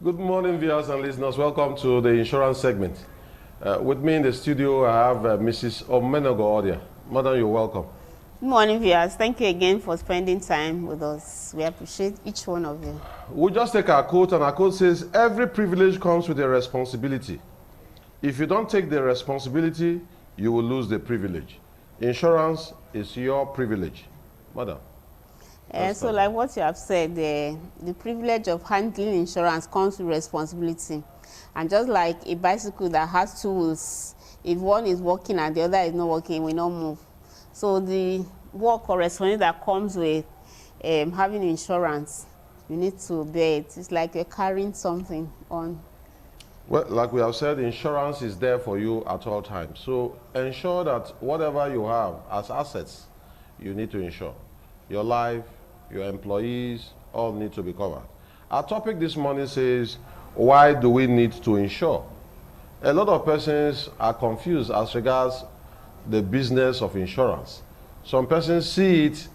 Good morning, viewers and listeners. Welcome to the insurance segment. With me in the studio, I have Mrs. Omenogo Odia. Madam, you're welcome. Good morning, viewers. Thank you again for spending time with us. We appreciate each one of you. We'll just take our quote, and our quote says, every privilege comes with a responsibility. If you don't take the responsibility, you will lose the privilege. Insurance is your privilege. Madam. So like what you have said, the privilege of handling insurance comes with responsibility. And just like a bicycle that has two wheels, if one is working and the other is not working, we not move. So the work or responsibility that comes with having insurance, you need to bear it. It's like you're carrying something on. Well, like we have said, insurance is there for you at all times. So ensure that whatever you have as assets, you need to insure. Your life, your employees, all need to be covered. Our topic this morning says, why do we need to insure? A lot of persons are confused as regards the business of insurance. Some persons see it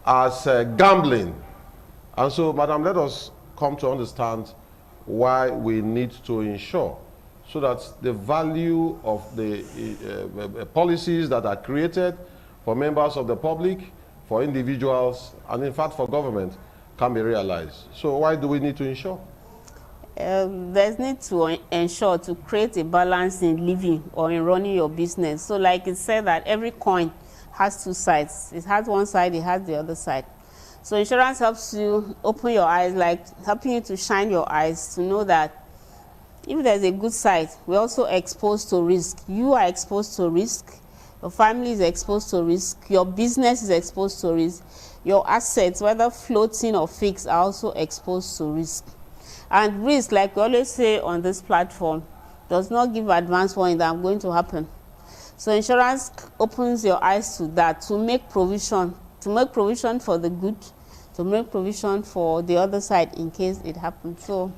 as gambling. And so, madam, let us come to understand why we need to insure, so that the value of the policies that are created for members of the public, for individuals, and in fact for government, can be realized. So why do we need to insure? There's need to ensure to create a balance in living or in running your business. So like it said that every coin has two sides. It has one side, it has the other side. So insurance helps you open your eyes, like helping you to shine your eyes to know that if there's a good side, we're also exposed to risk. You are exposed to risk. Your family is exposed to risk. Your business is exposed to risk. Your assets, whether floating or fixed, are also exposed to risk. And risk, like we always say on this platform, does not give advance warning that I'm going to happen. So insurance opens your eyes to that, to make provision for the good, to make provision for the other side in case it happens. So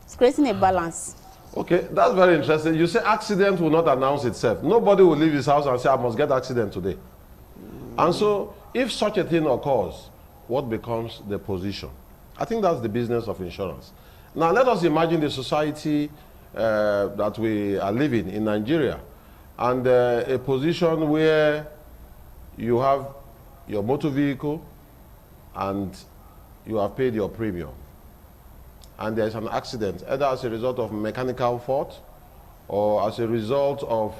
it's creating a balance. Okay, that's very interesting. You say accident will not announce itself. Nobody will leave his house and say, I must get accident today. And so, if such a thing occurs, what becomes the position? I think that's the business of insurance. Now, let us imagine the society that we are living in Nigeria, and a position where you have your motor vehicle and you have paid your premium, and there's an accident, either as a result of mechanical fault or as a result of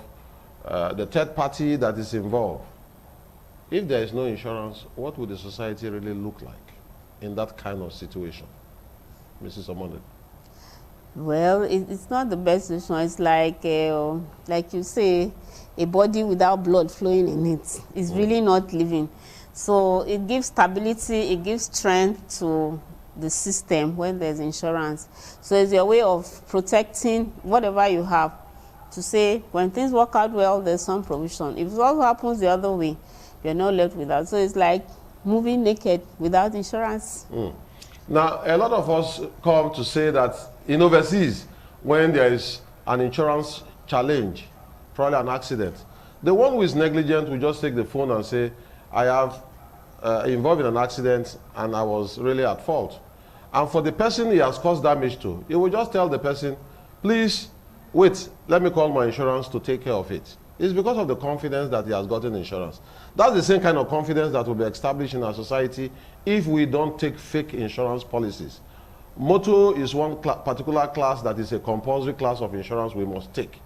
the third party that is involved. If there is no insurance, what would the society really look like in that kind of situation? Mrs. Omonde. Well, it's not the best situation. It's like you say, a body without blood flowing in it. It's really not living. So it gives stability, it gives strength to the system when there's insurance. So it's your way of protecting whatever you have, to say when things work out well, there's some provision. If it also happens the other way, you're not left without. So it's like moving naked without insurance. Now, a lot of us come to say that in overseas, when there is an insurance challenge, probably an accident, the one who is negligent will just take the phone and say, I have involved in an accident and I was really at fault. And for the person he has caused damage to, he will just tell the person, please wait, let me call my insurance to take care of it. It's because of the confidence that he has gotten insurance. That's the same kind of confidence that will be established in our society if we don't take fake insurance policies. Motor is one particular class that is a compulsory class of insurance we must take.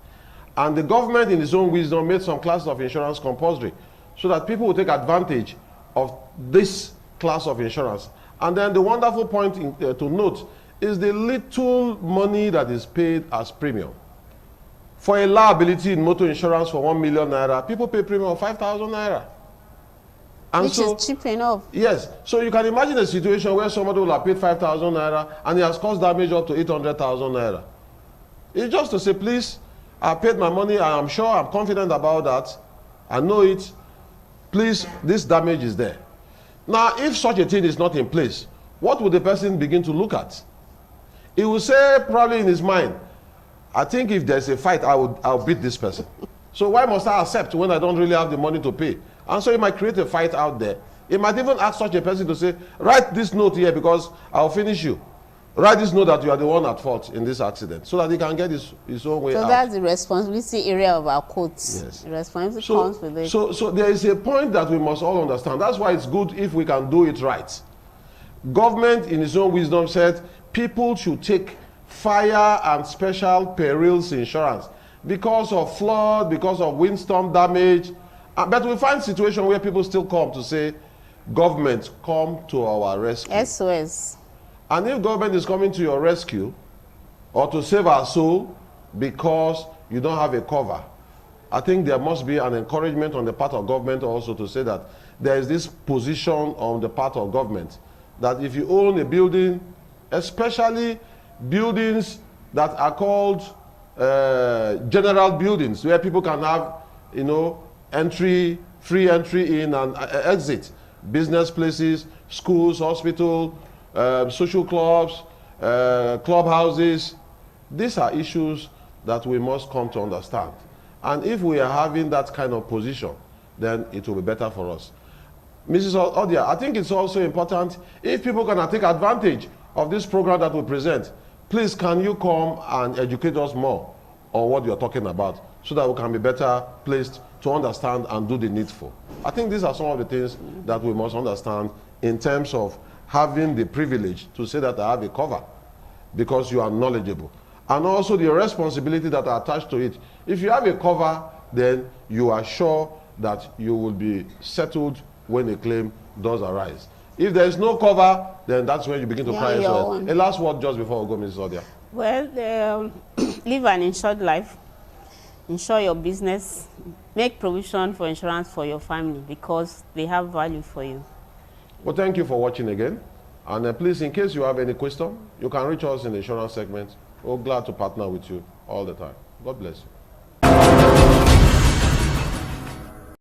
And the government, in its own wisdom, made some classes of insurance compulsory so that people will take advantage of this class of insurance. And then the wonderful point to note is the little money that is paid as premium. For a liability in motor insurance for 1 million naira, people pay premium of 5,000 naira. And which is cheap enough. Yes. So you can imagine a situation where somebody will have paid 5,000 naira and he has caused damage up to 800,000 naira. It's just to say, please, I paid my money, I'm sure, I'm confident about that, I know it, please, this damage is there. Now, if such a thing is not in place, what would the person begin to look at? He will say, probably in his mind, I think if there's a fight, I'll beat this person. So why must I accept when I don't really have the money to pay? And so he might create a fight out there. He might even ask such a person to say, write this note here because I'll finish you. write this note that you are the one at fault in this accident, so that he can get his own way out. So that's the responsibility area of our courts. Yes. The responsibility comes with it. So there is a point that we must all understand. That's why it's good if we can do it right. Government, in its own wisdom, said people should take fire and special perils insurance because of flood, because of windstorm damage. But we find situations where people still come to say, government, come to our rescue. SOS. And if government is coming to your rescue or to save our soul because you don't have a cover, I think there must be an encouragement on the part of government also to say that there is this position on the part of government that if you own a building, especially buildings that are called general buildings, where people can have, you know, free entry in and exit, business places, schools, hospital, social clubs, clubhouses. These are issues that we must come to understand. And if we are having that kind of position, then it will be better for us. Mrs. Odia, I think it's also important, if people can take advantage of this program that we present, please can you come and educate us more on what you're talking about so that we can be better placed to understand and do the needful. I think these are some of the things that we must understand in terms of having the privilege to say that I have a cover because you are knowledgeable. And also the responsibility that are attached to it. If you have a cover, then you are sure that you will be settled when a claim does arise. If there is no cover, then that's when you begin to cry. A last word just before we go, Mrs. Odia. Well, live an insured life, insure your business, make provision for insurance for your family because they have value for you. Well, thank you for watching again. And please, in case you have any question, you can reach us in the insurance segment. We're glad to partner with you all the time. God bless you.